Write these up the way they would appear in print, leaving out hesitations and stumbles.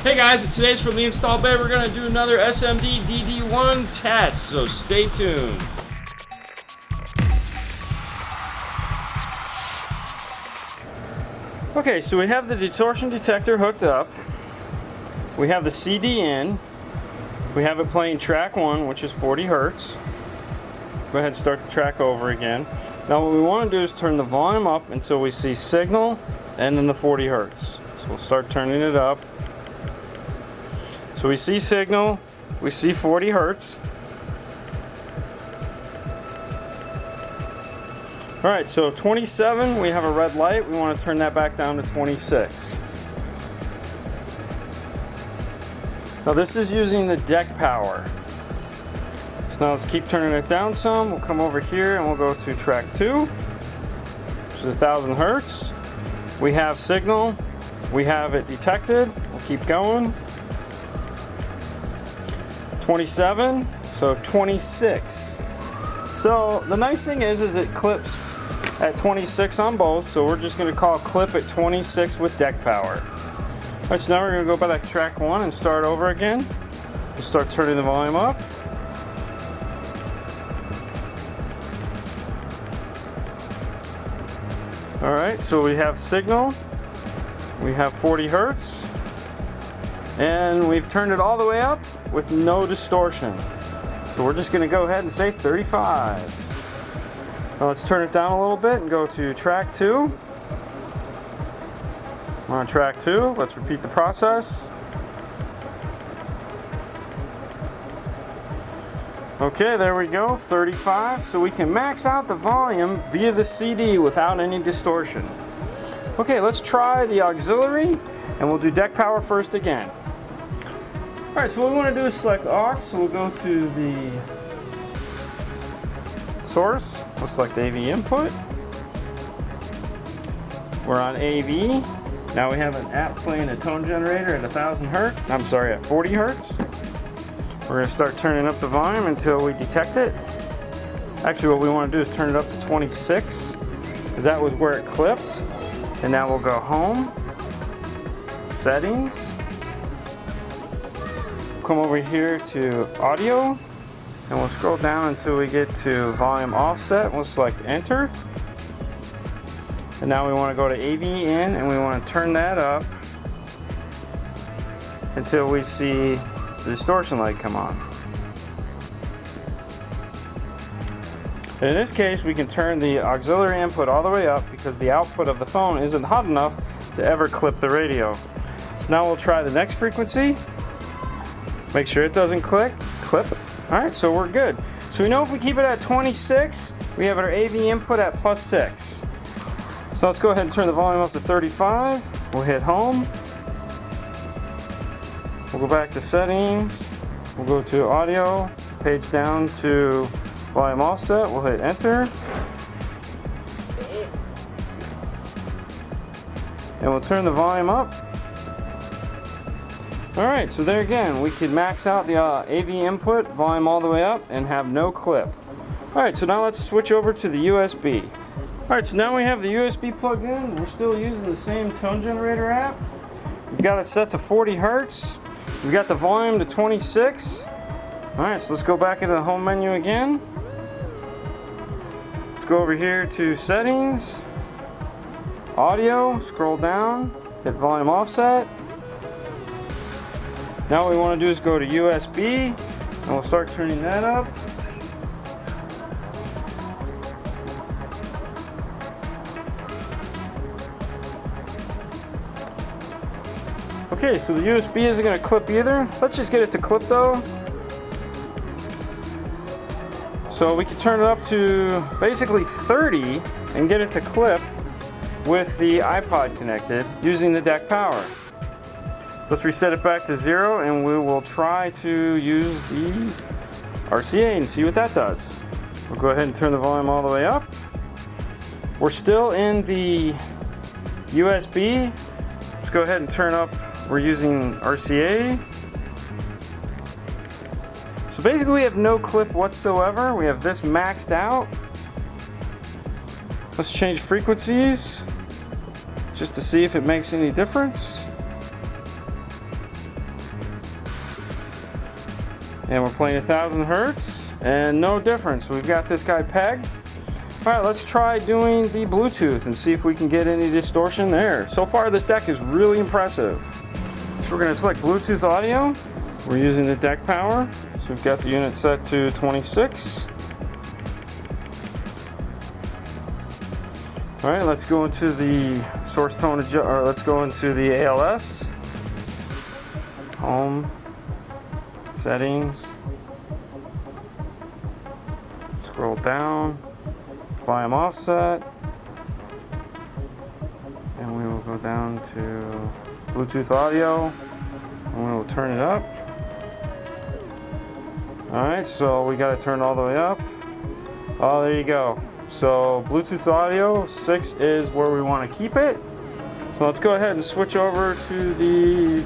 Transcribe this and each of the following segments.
Hey guys, today's from the install bay. We're going to do another SMD DD1 test, so stay tuned. Okay, so we have the distortion detector hooked up. We have the CD in. We have it playing track 1, which is 40 Hertz. Go ahead and start the track over again. Now what we want to do is turn the volume up until we see signal and then the 40 Hertz. So we'll start turning it up. So we see signal, we see 40 Hertz. Alright, so 27, we have a red light. We want to turn that back down to 26. Now this is using the deck power. So now let's keep turning it down some. We'll come over here and we'll go to track 2, which is 1000 Hertz. We have signal, we have it detected. We'll keep going. 27, so 26. So the nice thing is it clips at 26 on both, so we're just going to call clip at 26 with deck power. Alright, so now we're going to go back to track 1 and start over again. We'll start turning the volume up. Alright, so we have signal, we have 40 Hertz, and we've turned it all the way up with no distortion. So we're just going to go ahead and say 35. Now let's turn it down a little bit and go to track 2. We're on track 2. Let's repeat the process. Okay, there we go, 35. So we can max out the volume via the CD without any distortion. Okay, let's try the auxiliary and we'll do deck power first again. Alright, so what we want to do is select aux, so we'll go to the source, we'll select AV input. We're on AV. Now we have an app playing a tone generator at 1000 Hertz. I'm sorry, at 40 Hertz. We're going to start turning up the volume until we detect it. Actually, what we want to do is turn it up to 26, because that was where it clipped. And now we'll go home, settings. Come over here to audio and we'll scroll down until we get to volume offset. We'll select enter, and now we want to go to AV in and we want to turn that up until we see the distortion light come on. And in this case we can turn the auxiliary input all the way up because the output of the phone isn't hot enough to ever clip the radio. So now we'll try the next frequency. Make sure it doesn't clip. Alright, so we're good. So we know if we keep it at 26, we have our AV input at +6. So let's go ahead and turn the volume up to 35. We'll hit home. We'll go back to settings. We'll go to audio, page down to volume offset. We'll hit enter. And we'll turn the volume up. Alright, so there again, we can max out the AV input, volume all the way up, and have no clip. Alright, so now let's switch over to the USB. Alright, so now we have the USB plugged in. We're still using the same tone generator app. We've got it set to 40 Hertz. We've got the volume to 26. Alright, so let's go back into the home menu again. Let's go over here to settings, audio, scroll down, hit volume offset. Now what we want to do is go to USB, and we'll start turning that up. Okay, so the USB isn't going to clip either. Let's just get it to clip though. So we can turn it up to basically 30 and get it to clip with the iPod connected using the deck power. So let's reset it back to 0 and we will try to use the RCA and see what that does. We'll go ahead and turn the volume all the way up. We're still in the USB. Let's go ahead and turn up. We're using RCA. So basically we have no clip whatsoever. We have this maxed out. Let's change frequencies just to see if it makes any difference. And we're playing 1000 hertz and no difference. We've got this guy pegged. All right, let's try doing the Bluetooth and see if we can get any distortion there. So far this deck is really impressive. So we're gonna select Bluetooth audio. We're using the deck power. So we've got the unit set to 26. All right, let's go into the source tone or let's go into the ALS. Home. Settings. Scroll down. Volume offset. And we will go down to Bluetooth audio. And we will turn it up. Alright, so we got to turn all the way up. Oh, there you go. So Bluetooth audio 6 is where we want to keep it. So let's go ahead and switch over to the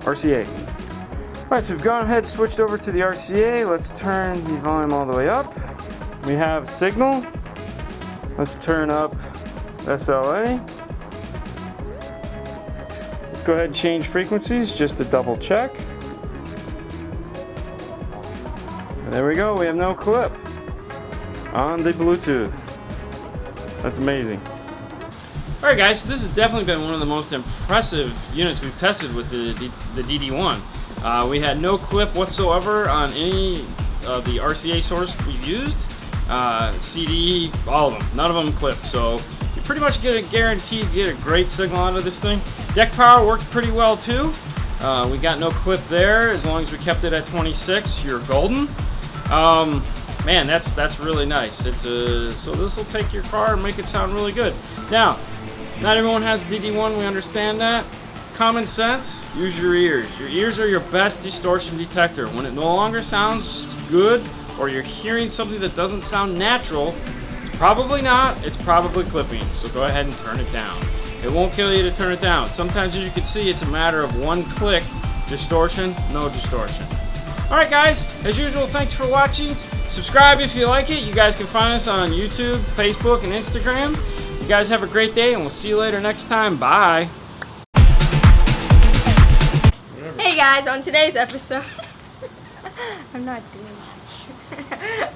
RCA. Alright, so we've gone ahead and switched over to the RCA. Let's turn the volume all the way up. We have signal. Let's turn up SLA. Let's go ahead and change frequencies just to double check. And there we go, we have no clip on the Bluetooth. That's amazing. Alright guys, so this has definitely been one of the most impressive units we've tested with the DD1. We had no clip whatsoever on any of the RCA source we've used. CD, all of them, none of them clipped. So you pretty much get a guaranteed to get a great signal out of this thing. Deck power worked pretty well too. We got no clip there. As long as we kept it at 26, you're golden. Man, that's really nice. So this will take your car and make it sound really good. Now, not everyone has DD1, we understand that. Common sense, use your ears. Your ears are your best distortion detector. When it no longer sounds good, or you're hearing something that doesn't sound natural, it's probably not, it's probably clipping. So go ahead and turn it down. It won't kill you to turn it down. Sometimes, as you can see, it's a matter of one click. Distortion, no distortion. Alright guys, as usual, thanks for watching. Subscribe if you like it. You guys can find us on YouTube, Facebook, and Instagram. You guys have a great day, and we'll see you later next time. Bye. Hey guys, on today's episode, I'm not doing much.